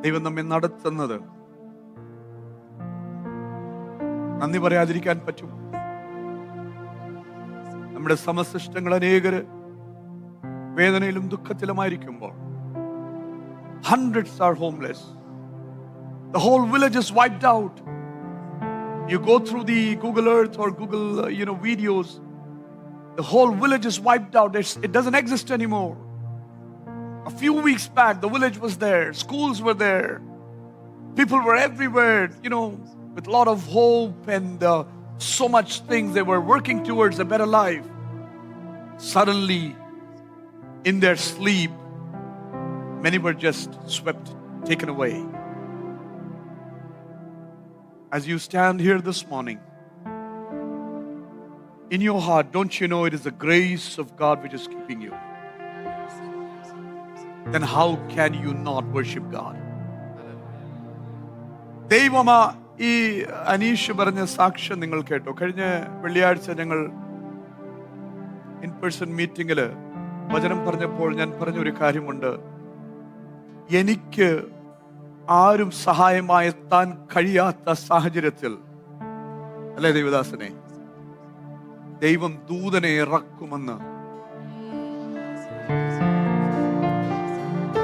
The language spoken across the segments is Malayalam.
ദൈവം നമ്മെ നടത്തുന്നത് നന്ദി പറയാതിരിക്കാൻ പറ്റും? നമ്മുടെ സമസൃഷ്ടങ്ങൾ അനേകര് വേദനയിലും ദുഃഖത്തിലുമായിരിക്കുമ്പോൾ, hundreds are homeless. The whole village is wiped out. You go through the Google Earth or Google videos. The whole village is wiped out. It doesn't exist anymore. A few weeks back, the village was there. Schools were there. People were everywhere, with a lot of hope and so much things. They were working towards a better life. Suddenly, in their sleep, many were just swept, taken away. As you stand here this morning, in your heart, don't you know it is the grace of God which is keeping you? Then how can you not worship God? ദൈവമാ ഈ അനീഷ് പറഞ്ഞ സാക്ഷ്യം നിങ്ങൾ കേട്ടോ? കഴിഞ്ഞ വെള്ളിയാഴ്ച ഞങ്ങൾ ഇൻ പേഴ്സൺ മീറ്റിംഗിൽ വചനം പറഞ്ഞപ്പോൾ ഞാൻ പറഞ്ഞൊരു കാര്യമുണ്ട്. എനിക്ക് ആരും സഹായമായി എത്താൻ കഴിയാത്ത സാഹചര്യത്തിൽ, അല്ലേ ദേവദാസനെ, ദൈവം ദൂതനെ ഇറക്കുമെന്ന്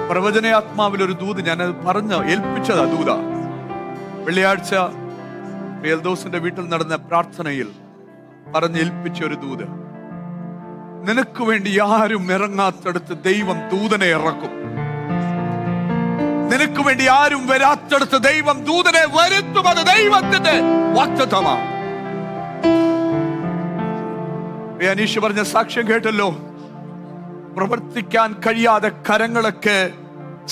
പ്രവചനാത്മാവിൽ ഒരു ദൂത് ഞാനത് പറഞ്ഞ് ഏൽപ്പിച്ചതാ. ദൂത വെള്ളിയാഴ്ച എൽദോസിന്റെ വീട്ടിൽ നടന്ന പ്രാർത്ഥനയിൽ പറഞ്ഞ് ഏൽപ്പിച്ച ഒരു ദൂത്. നിനക്ക് വേണ്ടി ആരും ഇറങ്ങാത്തടുത്ത് ദൈവം ദൂതനെ ഇറക്കും. നിനക്ക് വേണ്ടി ആരും വരാത്തടുത്ത് ദൈവം ദൂതനെ വരുത്തും. അത് ദൈവത്തിന്റെ വാഗ്ദത്തമാണ്. അനീഷ് പറഞ്ഞ സാക്ഷ്യം കേട്ടല്ലോ. പ്രവർത്തിക്കാൻ കഴിയാതെ കരങ്ങളൊക്കെ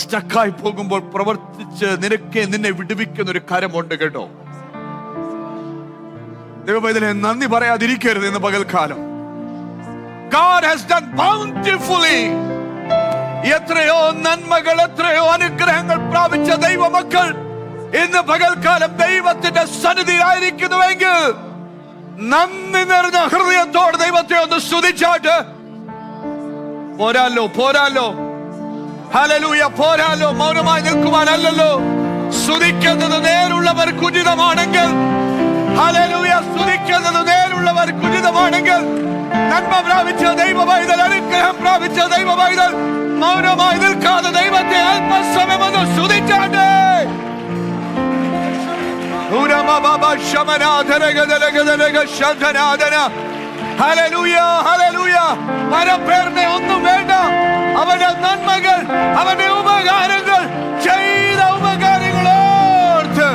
സ്റ്റക്കായി പോകുമ്പോൾ പ്രവർത്തിച്ച് നിന്നെ വിടുവിക്കുന്ന ഒരു കരമുണ്ട് കേട്ടോ. ദൈവം ഇതിനെ നന്ദി പറയാതിരിക്കരുത് ഇന്ന് പകൽക്കാലം. God has done bountifully. എത്രയോ നന്മകൾ, എത്രയോ അനുഗ്രഹങ്ങൾ പ്രാപിച്ച ദൈവമക്കൾ ഇന്ന് പകൽക്കാലം ദൈവത്തിന്റെ സന്നിധിയിലായിരിക്കുന്നുവെങ്കിൽ നന്ദി നിറഞ്ഞ ഹൃദയത്തോട് ദൈവത്തെ ഒന്ന് സ്തുതിച്ചാട്ട് പോരാലോ. ഹല്ലേലൂയ, പോരാലോ. മൗനമായി നിൽക്കുവാനല്ലല്ലോ. സ്തുതിക്കുന്നത് നേരുള്ളവർക്ക് ഉചിതമാണെങ്കിൽ, ഹല്ലേലൂയ, സ്തുതിക്കുന്നത് നേരുള്ളവർക്ക് ഉചിതമാണെങ്കിൽ, നന്മ പ്രാപിച്ച ദൈവ പൈതൽ, അനുഗ്രഹം പ്രാപിച്ച ദൈവ പൈതൽ മൗനമായി നിൽക്കാതെ ദൈവത്തെ അല്പസമയം ഒന്ന് സ്തുതിച്ചാട്ടെ. പരപ്പേറിനെ ഒന്നും വേണ്ട. അവന്റെ നന്മകൾ, അവന്റെ ഉപകാരങ്ങൾ, ചെയ്ത ഉപകാരങ്ങളോർത്ത്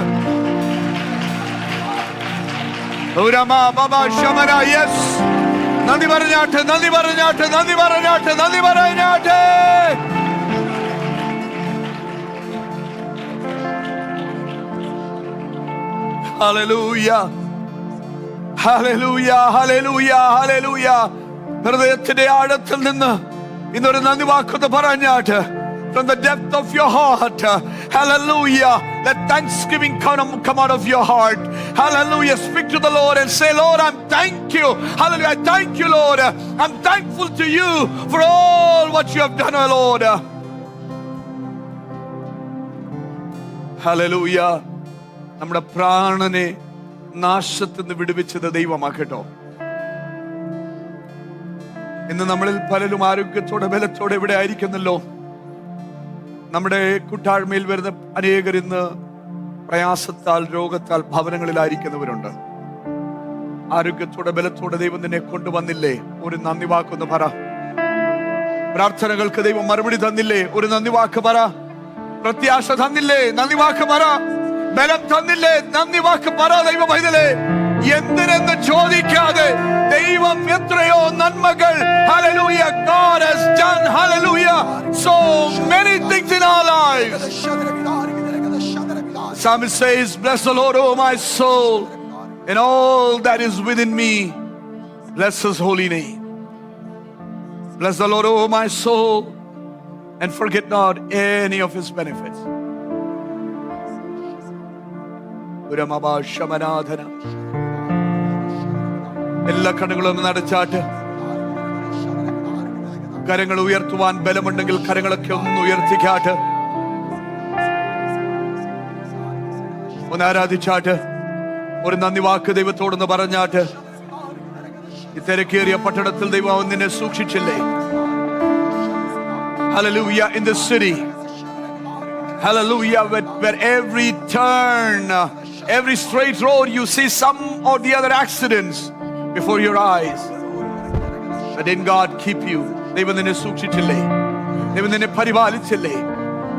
നന്ദി പറഞ്ഞാട്ടെ. Hallelujah. ഹൃദയത്തിന്റെ ആഴത്തിൽ നിന്ന് ഇന്നൊരു നന്ദി വാക്കൊന്ന് പറഞ്ഞാട്ട്. From the depth of your heart, hallelujah, let thanksgiving come out of your heart. Hallelujah. Speak to the Lord and say, Lord, thank you. Hallelujah. I thank you, Lord. I'm thankful to you for all what you have done, oh Lord. Hallelujah. നമ്മുടെ പ്രാണനെ നാശത്തിൽ നിന്ന് വിടുവിച്ചത് ദൈവമാക്കട്ടോ. ഇന്ന് നമ്മളിൽ പലരും ആരോഗ്യത്തോടെ ബലത്തോടെ ഇവിടെ ആയിരിക്കുന്നല്ലോ. നമ്മുടെ കൂട്ടായ്മയിൽ വരുന്ന അനേകർ ഇന്ന് പ്രയാസത്താൽ, രോഗത്താൽ ഭവനങ്ങളിലായിരിക്കുന്നവരുണ്ട്. ആരോഗ്യത്തോടെ ബലത്തോടെ ദൈവം നിന്നെ കൊണ്ടുവന്നില്ലേ? ഒരു നന്ദി വാക്കൊന്ന് പറ. പ്രാർത്ഥനകൾക്ക് ദൈവം മറുപടി തന്നില്ലേ? ഒരു നന്ദി വാക്ക് പറ. പ്രത്യാശ തന്നില്ലേ? നന്ദി വാക്ക് പറ. ബലം തന്നില്ലേ? നന്ദി വാക്ക് പറ. ദൈവ പൈതലേ, എന്തിനെന്ന് ചോദിക്കാതെ ദൈവം എത്രയോ നന്മകൾ, hallelujah, God has done, hallelujah, so many things in our lives. Psalmist says, bless the Lord, oh my soul, and all that is within me, bless his holy name. Bless the Lord, oh my soul, and forget not any of his benefits. എല്ലാ കണ്ണുകളും നടച്ചാട്ട്. കരങ്ങൾ ഉയർത്തുവാൻ ബലമുണ്ടെങ്കിൽ കരങ്ങളൊക്കെ ഒന്ന് ഉയർത്തിക്കാട്ട്. ഒന്ന് ആരാധിച്ചാട്ട്, ഒരു നന്ദി വാക്ക് ദൈവത്തോടൊന്ന് പറഞ്ഞാട്ട്. ഈ തിരക്കേറിയ പട്ടണത്തിൽ ദൈവം നിന്നെ സൂക്ഷിച്ചില്ലേ? Hallelujah, in the city. Hallelujah, where every turn, every straight road, you see some or the other accidents before your eyes. But didn't God keep you? ദൈവം നിന്നെ സൂക്ഷിച്ചില്ലേ? ദൈവം നിന്നെ പരിപാലിച്ചില്ലേ?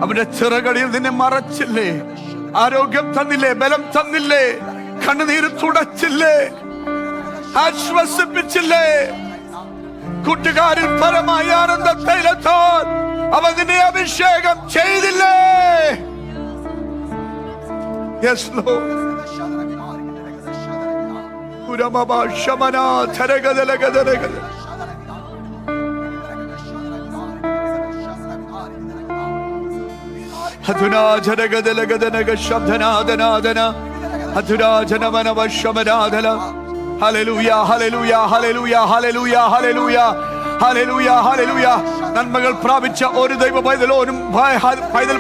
അവന്റെ ചിറകളിൽ നിന്നെ മറച്ചില്ലേ? ആരോഗ്യം തന്നില്ലേ? ബലം തന്നില്ലേ? കണ്ണുനീര് തുടച്ചില്ലേ? ആശ്വസിപ്പിച്ചില്ലേ? കൂട്ടുകാരിൽ പരമായ ആനന്ദ തൈലത്താൽ അവൻ നിന്നെ അഭിഷേകം ചെയ്തില്ലേ? Yes, Lord. ഉരമബാ ശമനാ ധരഗദലഗദലഗദ. അധുനാ ധരഗദലഗദനഗ ശബ്ദനാദനാദന Adhura ജനമനവ ശമനാദല. Hallelujah, hallelujah, hallelujah, hallelujah, hallelujah, hallelujah, hallelujah. നന്മകൾ പ്രാപിച്ച ഒരു ദൈവ പൈതൽ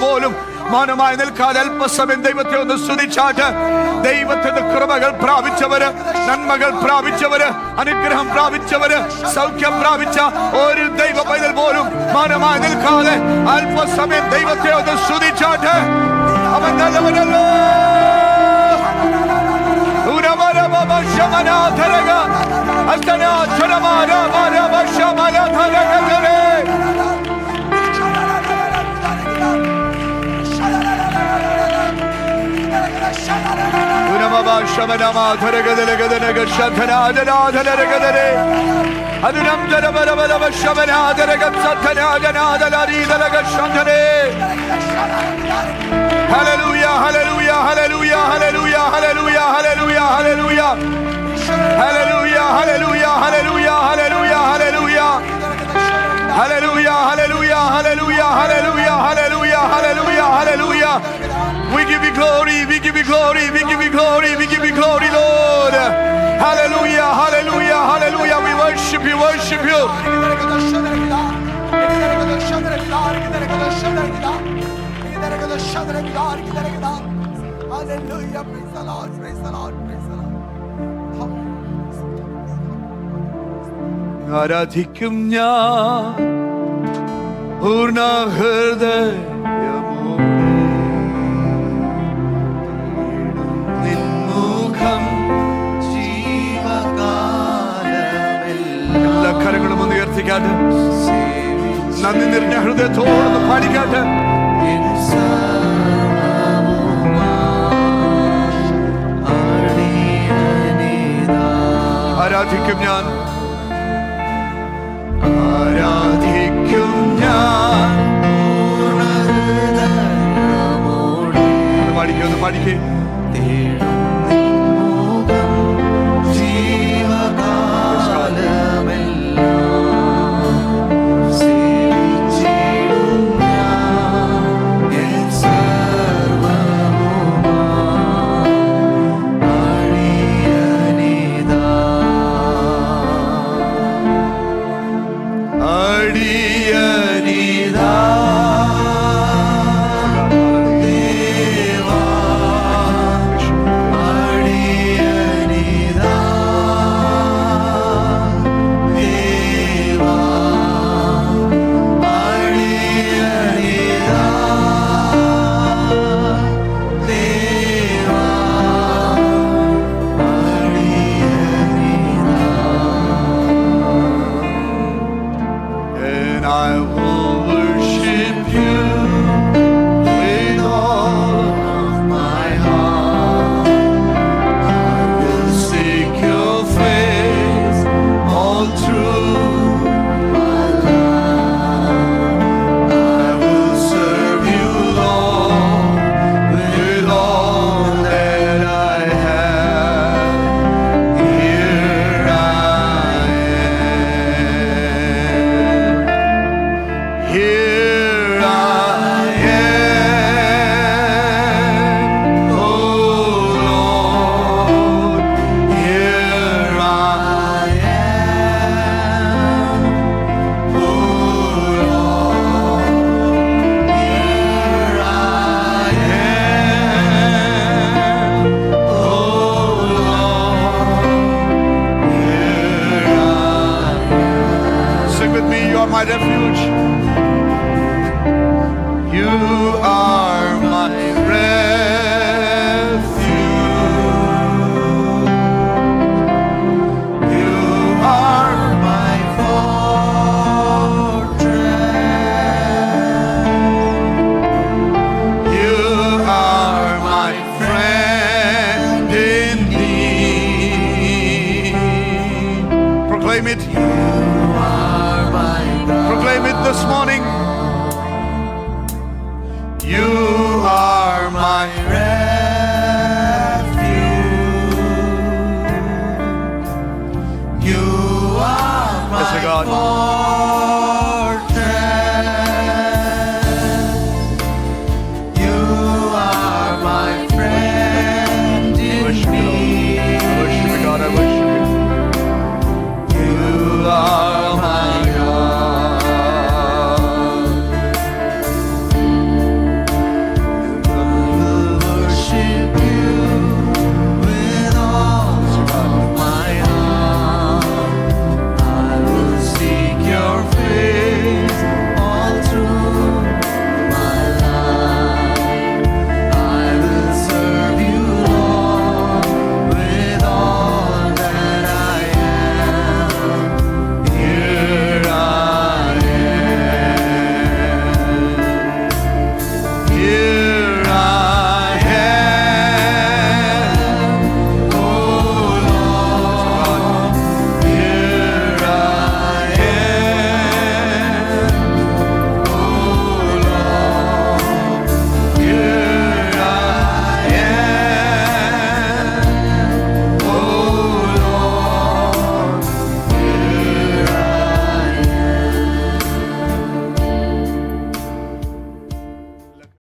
പോലും മൗനമായി നിൽക്കാതെ അല്പസമയം ദൈവത്തെ ഒന്ന് സ്തുതിച്ചാട്ട്. ദൈവത്തിന്റെ കൃപകൾ പ്രാപിച്ചവര്, നന്മകൾ പ്രാപിച്ചവര്, അനുഗ്രഹം പ്രാപിച്ചവര്, സൗഖ്യം പ്രാപിച്ച ഒരു ദൈവ പൈതൽ പോലും മൗനമായി നിൽക്കാതെ അല്പസമയം ദൈവത്തെ ഒന്ന് സ്തുതിച്ചാട്ട്. അവൻ നല്ലവനല്ലോ. Hallelujah, hallelujah, hallelujah, hallelujah, hallelujah, hallelujah, hallelujah. Hallelujah, hallelujah, hallelujah, hallelujah, hallelujah. Hallelujah, hallelujah, hallelujah, hallelujah, hallelujah, hallelujah, hallelujah. We give you glory, we give you glory, we give you glory, we give you glory, Lord. Hallelujah, hallelujah, hallelujah. We worship you, worship you. Hallelujah, praise the Lord, praise the Lord, praise the Lord. ആരാധിക്കും ഞാൻ പൂർണ്ണ ഹൃദയമോടെ, നിൻമുഖം ജീവകാലമെല്ലാം. എല്ലാ കരങ്ങളും ഒന്ന് ഉയർത്തിക്കാട്ട്, നന്ദി നിറഞ്ഞ ഹൃദയത്തോടൊന്ന് പാടിക്കാട്ട്. ആരാധിക്കും ഞാൻ, ആരാധിക്കും ഞാൻ പാടിക്കേ, ഒന്ന് പാടിക്കേ. Proclaim it. Proclaim it this morning. You